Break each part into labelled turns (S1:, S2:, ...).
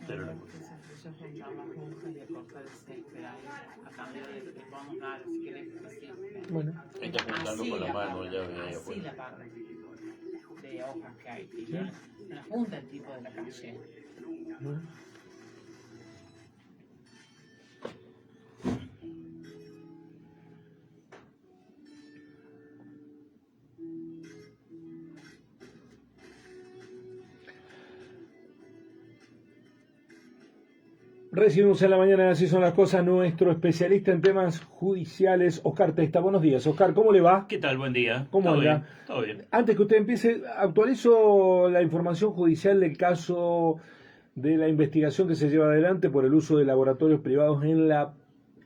S1: Pero la
S2: que se juntaba juntas y a cortar el césped ahí, a cambio de bonos raros, que le sí.
S3: Bueno,
S1: está juntando
S2: Así
S1: con la
S2: la
S1: mano,
S2: pagan,
S1: ya ve ahí
S2: así
S1: afuera.
S2: la pagan de hojas que hay. Y yo en la punta el tipo de la calle.
S3: bueno. Recibimos en la mañana, así son las cosas, nuestro especialista en temas judiciales, Oscar Testa. Buenos días, Oscar, ¿cómo le va?
S1: ¿Qué tal? Buen día.
S3: ¿Cómo
S1: ¿Todo
S3: anda?
S1: bien? Todo bien.
S3: Antes que usted empiece, actualizo la información judicial del caso de la investigación que se lleva adelante por el uso de laboratorios privados en la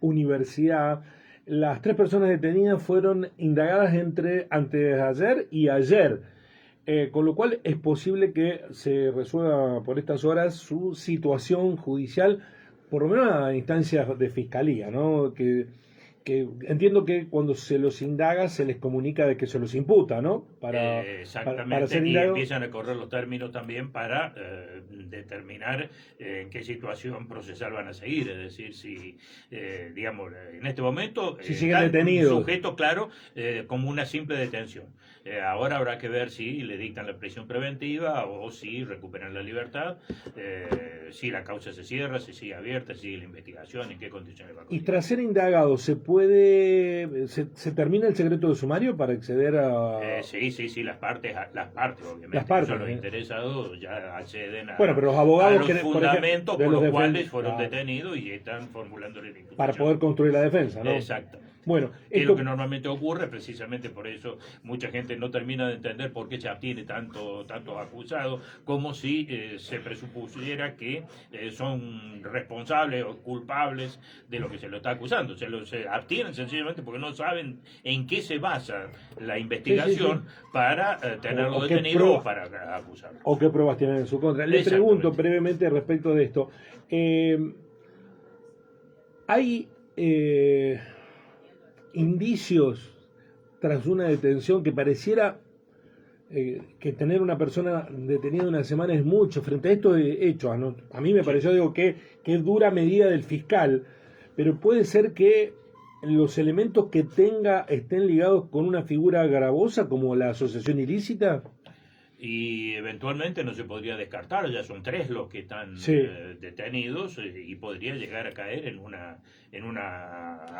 S3: universidad. Las 3 personas detenidas fueron indagadas entre antes de ayer y ayer. Con lo cual es posible que se resuelva por estas horas su situación judicial, por lo menos a instancias de fiscalía, ¿no? Que entiendo que cuando se los indaga se les comunica de que se los imputa, ¿no?
S1: Exactamente,
S3: ser
S1: y
S3: indagado.
S1: empiezan a correr los términos también para determinar en qué situación procesal van a seguir, es decir, si, digamos, en este momento
S3: Si siguen
S1: están
S3: detenidos.
S1: sujetos, claro, como una simple detención. Ahora habrá que ver si le dictan la prisión preventiva o si recuperan la libertad, si la causa se cierra, si sigue abierta, si sigue la investigación, en qué condiciones va a
S3: Y
S1: continuar.
S3: tras ser indagado, ¿se termina el secreto de sumario para acceder a...?
S1: Sí, las partes obviamente,
S3: Las partes,
S1: que son los interesados, ya acceden
S3: Bueno, pero los abogados
S1: a los
S3: por ejemplo,
S1: fundamentos
S3: de
S1: por
S3: los
S1: los cuales
S3: defen-
S1: fueron
S3: claro,
S1: detenidos y están formulando la imputación.
S3: para poder construir la defensa, ¿no?
S1: Exactamente.
S3: Bueno,
S1: Que es
S3: esto...
S1: lo que normalmente ocurre, precisamente por eso mucha gente no termina de entender por qué se abstiene tantos acusados, como si se presupusiera que son responsables o culpables de lo que se lo está acusando. Se abstienen sencillamente porque no saben en qué se basa la investigación para tenerlo
S3: O qué
S1: detenido
S3: prueba-
S1: o para acusarlo.
S3: ¿O qué pruebas tienen en su contra? Le
S1: Exactamente.
S3: pregunto brevemente respecto de esto. ¿Hay indicios tras una detención que pareciera que tener una persona detenida una semana es mucho frente a estos hechos? ¿No? A mí me pareció, digo, que es dura medida del fiscal, pero puede ser que los elementos que tenga estén ligados con una figura gravosa como la asociación ilícita.
S1: Y eventualmente no se podría descartar, ya son 3 los que están detenidos y podría llegar a caer en una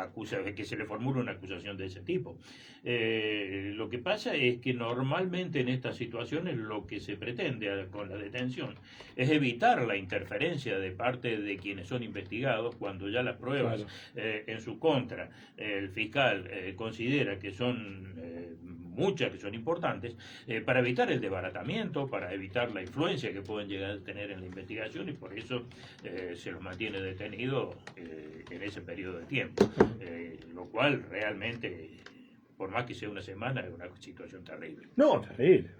S1: acusación, que se le formule una acusación de ese tipo. Lo que pasa es que normalmente en estas situaciones lo que se pretende con la detención es evitar la interferencia de parte de quienes son investigados cuando ya las pruebas en su contra el fiscal considera que son muchas, que son importantes, para evitar el desbaratamiento, para evitar la influencia que pueden llegar a tener en la investigación, y por eso se los mantiene detenidos en ese periodo de tiempo, lo cual realmente, por más que sea una semana, es una situación terrible.
S3: No, terrible.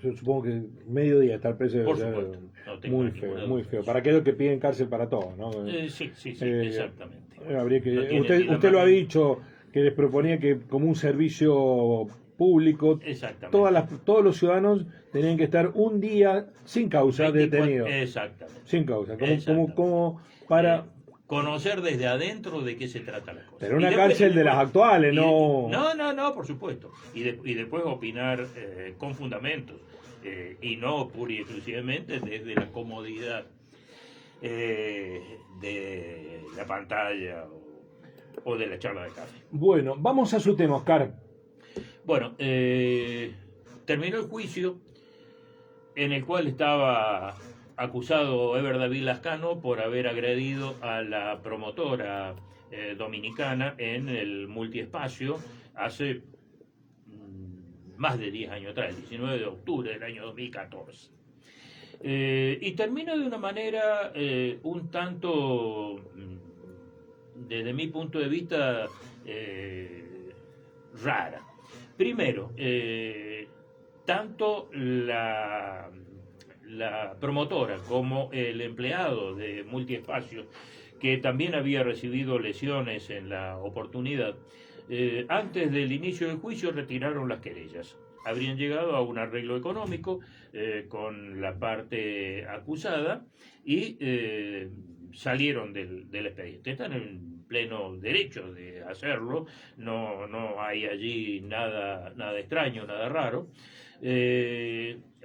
S3: Yo supongo que mediodía estar preso
S1: Por
S3: es
S1: supuesto, no tengo
S3: muy
S1: ninguna
S3: feo,
S1: duda
S3: muy
S1: de
S3: feo.
S1: eso.
S3: Para aquellos que piden cárcel para todos, ¿no?
S1: Sí, exactamente.
S3: Habría que,
S1: No tienen ni la
S3: usted lo ha
S1: más-
S3: dicho, que les proponía que como un servicio público,
S1: Exactamente.
S3: todos los ciudadanos tenían que estar un día sin causa
S1: 24
S3: detenidos.
S1: Exactamente.
S3: Sin causa.
S1: Exactamente.
S3: Como para...
S1: Conocer desde adentro de qué se trata la cosa.
S3: Pero una cárcel de las actuales, no...
S1: No, por supuesto. Y después opinar con fundamentos, y no pura y exclusivamente desde la comodidad de la pantalla o de la charla de café.
S3: Bueno, vamos a su tema, Oscar.
S1: Bueno, terminó el juicio en el cual estaba acusado Ever David Lascano por haber agredido a la promotora dominicana en el multiespacio hace más de 10 años atrás, el 19 de octubre del año 2014. Y termina de una manera un tanto, desde mi punto de vista, rara. Primero, tanto la promotora como el empleado de Multiespacio, que también había recibido lesiones en la oportunidad, antes del inicio del juicio retiraron las querellas. habrían llegado a un arreglo económico con la parte acusada y salieron del expediente. Están en pleno derecho de hacerlo, no hay allí nada extraño, nada raro.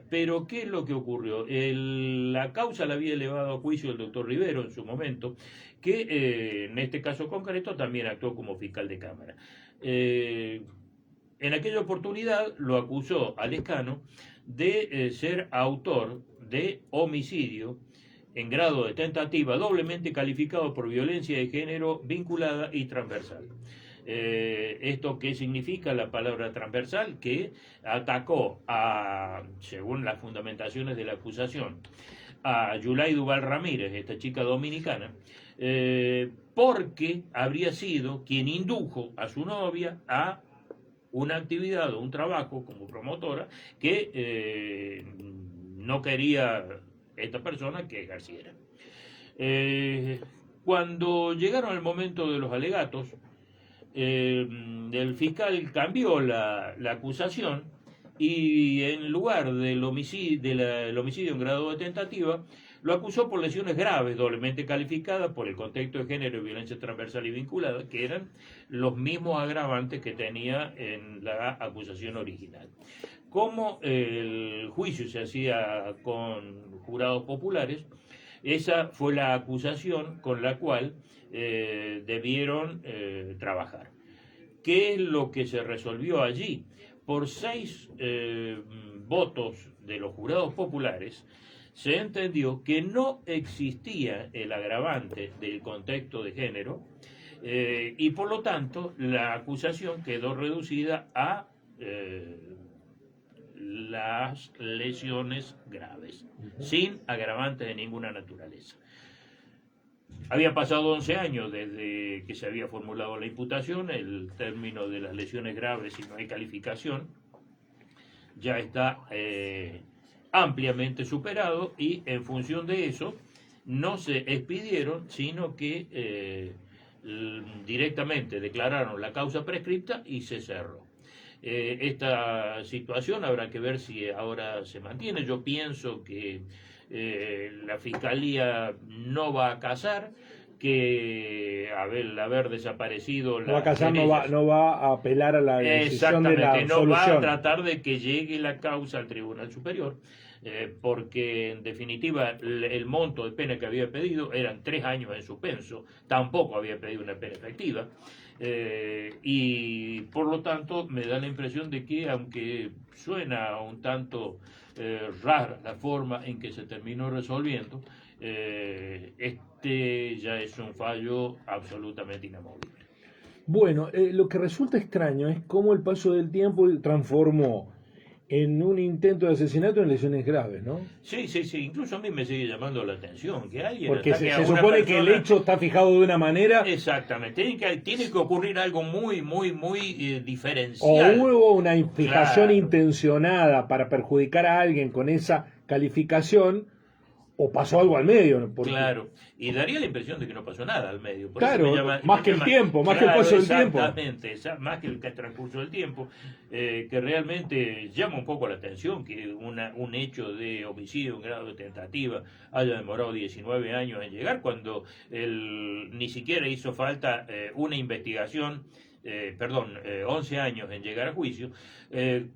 S1: Pero ¿qué es lo que ocurrió? La causa la había elevado a juicio el doctor Rivero en su momento, que en este caso concreto también actuó como fiscal de Cámara. En aquella oportunidad lo acusó a Lescano de ser autor de homicidio en grado de tentativa, doblemente calificado por violencia de género vinculada y transversal. ¿Esto qué significa la palabra transversal? Que atacó según las fundamentaciones de la acusación, a Yulay Duval Ramírez, esta chica dominicana, porque habría sido quien indujo a su novia a una actividad o un trabajo como promotora que no quería esta persona que ejerciera. Cuando llegaron al momento de los alegatos, el fiscal cambió la acusación y en lugar del homicidio en grado de tentativa, lo acusó por lesiones graves, doblemente calificadas por el contexto de género y violencia transversal y vinculada, que eran los mismos agravantes que tenía en la acusación original. Como el juicio se hacía con jurados populares, esa fue la acusación con la cual debieron trabajar. ¿Qué es lo que se resolvió allí? Por 6 votos de los jurados populares, se entendió que no existía el agravante del contexto de género y por lo tanto la acusación quedó reducida a las lesiones graves, sin agravantes de ninguna naturaleza. Habían pasado 11 años desde que se había formulado la imputación, el término de las lesiones graves, si no hay calificación, ya está ampliamente superado y en función de eso no se expidieron, sino que directamente declararon la causa prescripta y se cerró. Esta situación habrá que ver si ahora se mantiene. Yo pienso que la Fiscalía no va a casar, que haber desaparecido
S3: no va a casar, no va a apelar a la decisión de la
S1: no
S3: solución.
S1: Va a tratar de que llegue la causa al Tribunal Superior, porque en definitiva el monto de pena que había pedido eran 3 años en suspenso, tampoco había pedido una pena efectiva. Y por lo tanto me da la impresión de que, aunque suena un tanto rara la forma en que se terminó resolviendo, este ya es un fallo absolutamente inamovible.
S3: Bueno, lo que resulta extraño es cómo el paso del tiempo transformó en un intento de asesinato en lesiones graves, ¿no?
S1: Sí, incluso a mí me sigue llamando la atención que alguien...
S3: Porque se supone que el hecho está fijado de una manera...
S1: Exactamente, tiene que ocurrir algo muy diferencial.
S3: O hubo una fijación intencionada para perjudicar a alguien con esa calificación, o pasó algo al medio. Porque...
S1: Claro, y daría la impresión de que no pasó nada al medio. Por
S3: claro, más que el tiempo, más que el paso del tiempo.
S1: Exactamente, más que el transcurso del tiempo, que realmente llama un poco la atención que un hecho de homicidio en grado de tentativa haya demorado 19 años en llegar, cuando ni siquiera hizo falta una investigación. 11 años en llegar a juicio,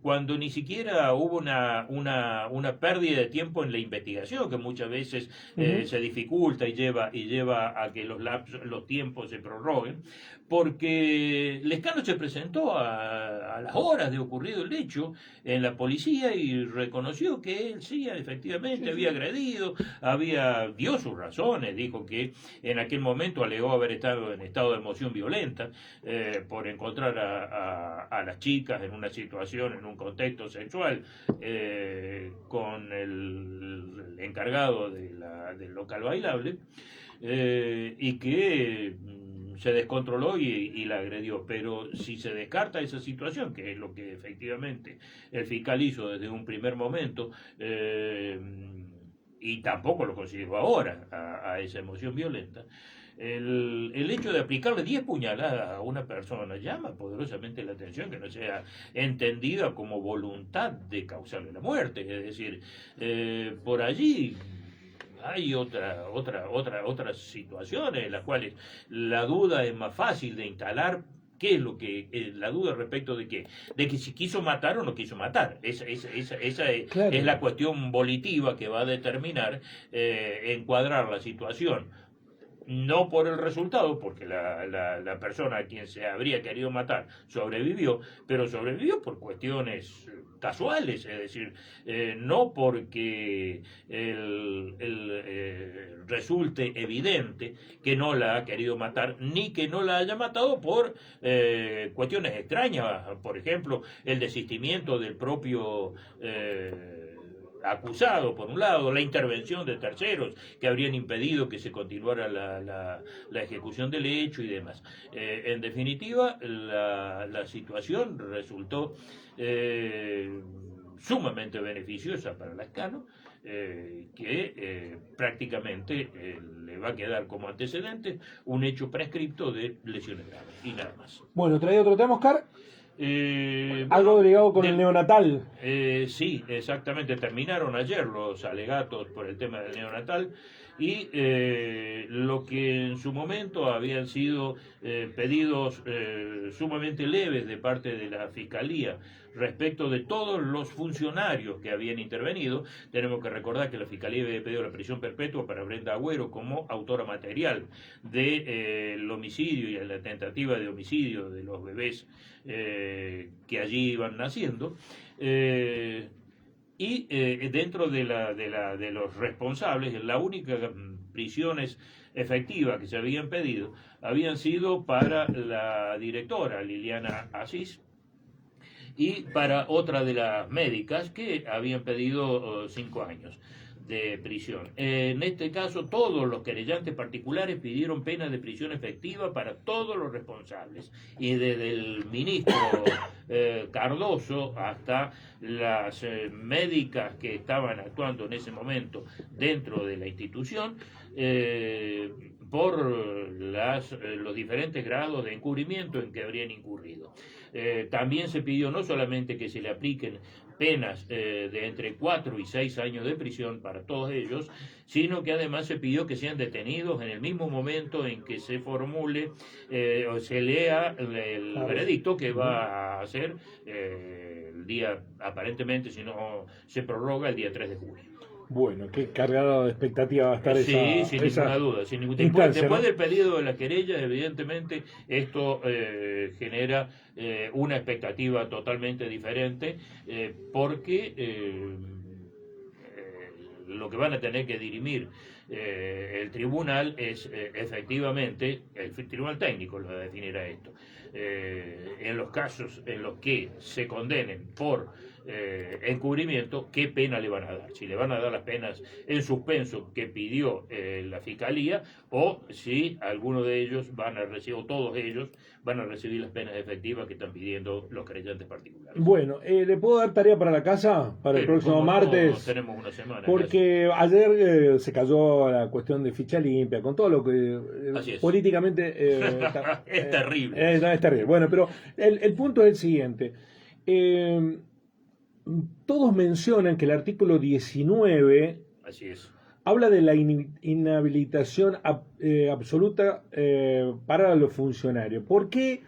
S1: cuando ni siquiera hubo una pérdida de tiempo en la investigación, que muchas veces se dificulta y lleva a que los tiempos se prorroguen, porque Lescano se presentó a las horas de ocurrido el hecho en la policía y reconoció que él sí, efectivamente, había agredido, dio sus razones, dijo que en aquel momento alegó haber estado en estado de emoción violenta, por encontrar a las chicas en una situación, en un contexto sexual, con el encargado del local bailable, y que se descontroló y la agredió. Pero si se descarta esa situación, que es lo que efectivamente el fiscal hizo desde un primer momento, y tampoco lo consideró ahora a esa emoción violenta, el hecho de aplicarle 10 puñaladas a una persona llama poderosamente la atención, que no sea entendida como voluntad de causarle la muerte. Es decir, por allí hay otras situaciones en las cuales la duda es más fácil de instalar. ¿Qué es lo que la duda respecto de qué? De que si quiso matar o no quiso matar. Esa
S3: Claro.
S1: es la cuestión volitiva que va a determinar encuadrar la situación. No por el resultado, porque la persona a quien se habría querido matar sobrevivió, pero sobrevivió por cuestiones casuales, es decir, no porque resulte evidente que no la ha querido matar, ni que no la haya matado por cuestiones extrañas, por ejemplo, el desistimiento del propio acusado, por un lado, la intervención de terceros que habrían impedido que se continuara la ejecución del hecho y demás. En definitiva, la situación resultó sumamente beneficiosa para Lascano, que prácticamente le va a quedar como antecedente un hecho prescripto de lesiones graves y nada más.
S3: Bueno, traía otro tema, Oscar. Algo
S1: Bueno,
S3: ligado con el neonatal.
S1: Sí, exactamente. Terminaron ayer los alegatos por el tema del neonatal y lo que en su momento habían sido pedidos sumamente leves de parte de la Fiscalía respecto de todos los funcionarios que habían intervenido. Tenemos que recordar que la Fiscalía había pedido la prisión perpetua para Brenda Agüero como autora material del homicidio y la tentativa de homicidio de los bebés que allí iban naciendo. Dentro de los responsables, la única prisiones efectivas que se habían pedido habían sido para la directora Liliana Asís y para otra de las médicas que habían pedido 5 años de prisión. En este caso, todos los querellantes particulares pidieron pena de prisión efectiva para todos los responsables, y desde el ministro Cardoso hasta las médicas que estaban actuando en ese momento dentro de la institución, por los diferentes grados de encubrimiento en que habrían incurrido. También se pidió no solamente que se le apliquen penas de entre 4 y 6 años de prisión para todos ellos, sino que además se pidió que sean detenidos en el mismo momento en que se formule o se lea el veredicto que va a hacer el día, aparentemente, si no se prorroga, el día 3 de julio.
S3: Bueno, qué cargado de expectativa va a estar
S1: Sí, sin ninguna duda. Después
S3: ¿no?
S1: del pedido de la querella, evidentemente, esto genera una expectativa totalmente diferente, porque lo que van a tener que dirimir el tribunal es efectivamente, el tribunal técnico lo definirá esto, en los casos en los que se condenen por encubrimiento, ¿qué pena le van a dar? Si le van a dar las penas en suspenso que pidió la Fiscalía, o si alguno de ellos van a recibir, o todos ellos van a recibir las penas efectivas que están pidiendo los querellantes particulares.
S3: Bueno, ¿le puedo dar tarea para la casa para el próximo martes?
S1: Tenemos una semana.
S3: Porque ayer se cayó la cuestión de ficha limpia, con todo lo que políticamente
S1: es terrible.
S3: Es terrible. Bueno, pero el punto es el siguiente. Todos mencionan que el artículo 19
S1: Así es.
S3: habla de la inhabilitación absoluta para los funcionarios. ¿Por qué,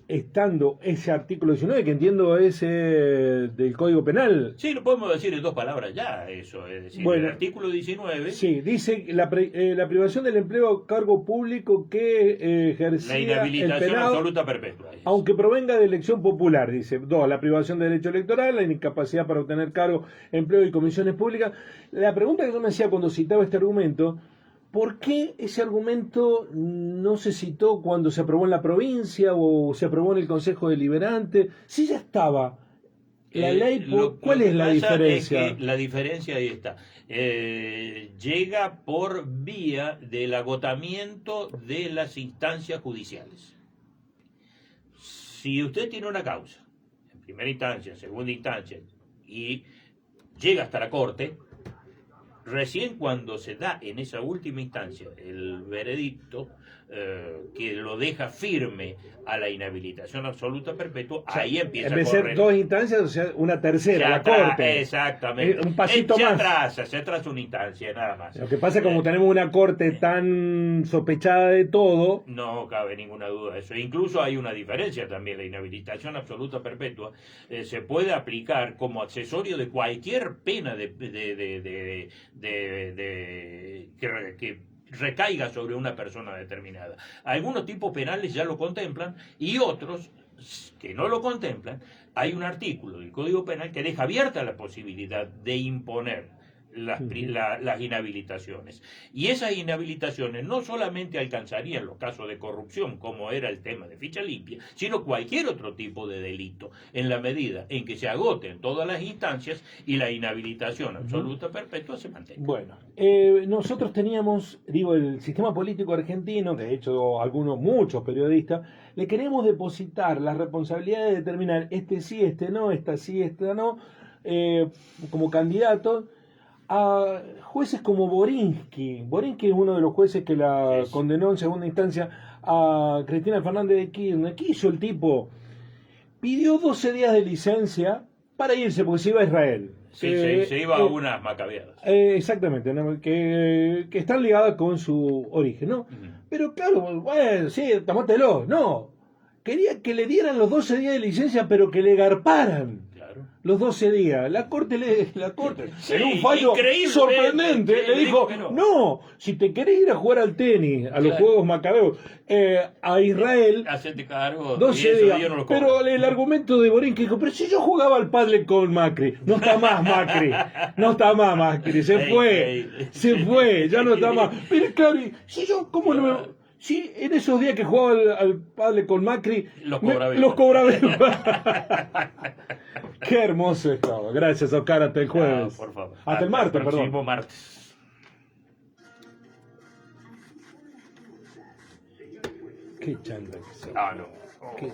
S3: estando ese artículo 19, que entiendo es del Código Penal?
S1: Sí, lo podemos decir en 2 palabras ya, eso. Es decir,
S3: bueno,
S1: el artículo 19...
S3: Sí, dice la privación del empleo a cargo público que ejercía
S1: la inhabilitación
S3: el penado,
S1: absoluta perpetua.
S3: aunque provenga de elección popular, dice. 2, la privación de derecho electoral, la incapacidad para obtener cargo, empleo y comisiones públicas. La pregunta que yo me hacía cuando citaba este argumento: ¿por qué ese argumento no se citó cuando se aprobó en la provincia o se aprobó en el Consejo Deliberante? Si ya estaba la ley, ¿cuál es la diferencia?
S1: Es que la diferencia ahí está. Llega por vía del agotamiento de las instancias judiciales. Si usted tiene una causa, en primera instancia, en segunda instancia, y llega hasta la Corte, Recién cuando se da en esa última instancia el veredicto que lo deja firme a la inhabilitación absoluta perpetua,
S3: O sea,
S1: ahí empieza
S3: en vez
S1: a
S3: de ser
S1: correr.
S3: 2 instancias, o sea, una tercera, la corte.
S1: Exactamente.
S3: Un pasito más.
S1: Se atrasa una instancia, nada más.
S3: Lo que pasa es que como tenemos una corte tan sospechada de todo.
S1: No cabe ninguna duda de eso. Incluso hay una diferencia también. La inhabilitación absoluta perpetua se puede aplicar como accesorio de cualquier pena que recaiga sobre una persona determinada. Algunos tipos penales ya lo contemplan y otros que no lo contemplan. Hay un artículo del Código Penal que deja abierta la posibilidad de imponer las inhabilitaciones. Y esas inhabilitaciones no solamente alcanzarían los casos de corrupción, como era el tema de ficha limpia, sino cualquier otro tipo de delito, en la medida en que se agoten todas las instancias y la inhabilitación absoluta perpetua se mantenga.
S3: Bueno, nosotros teníamos, el sistema político argentino, de hecho muchos periodistas, le queremos depositar la responsabilidad de determinar este sí, este no, esta sí, esta no, como candidato a jueces como Borinsky. Borinsky es uno de los jueces que la condenó en segunda instancia a Cristina Fernández de Kirchner. ¿Qué hizo el tipo? Pidió 12 días de licencia para irse, porque se iba a Israel.
S1: Se iba a unas macabeadas.
S3: Exactamente, ¿no? que están ligadas con su origen, ¿no? Pero claro, bueno, sí, tomátelo. No, quería que le dieran los 12 días de licencia, pero que le garparan. Los 12 días. La corte, en un fallo sorprendente, le dijo, no, si te querés ir a jugar al tenis, a los Juegos Macabeos, a Israel,
S1: hacete cargo,
S3: 12 días. Pero el argumento de Borinsky dijo, pero si yo jugaba al pádel con Macri, no está más Macri, se fue, ya no está más. Pero claro, si yo, ¿cómo no me... Sí, en esos días que jugaba al pádel con Macri, los cobraba. Qué hermoso estaba. Gracias, Oscar. Hasta el jueves.
S1: Por favor.
S3: Hasta el martes, perdón.
S1: El próximo martes.
S3: Qué chanda que sos.
S1: Ah, no.
S3: Qué...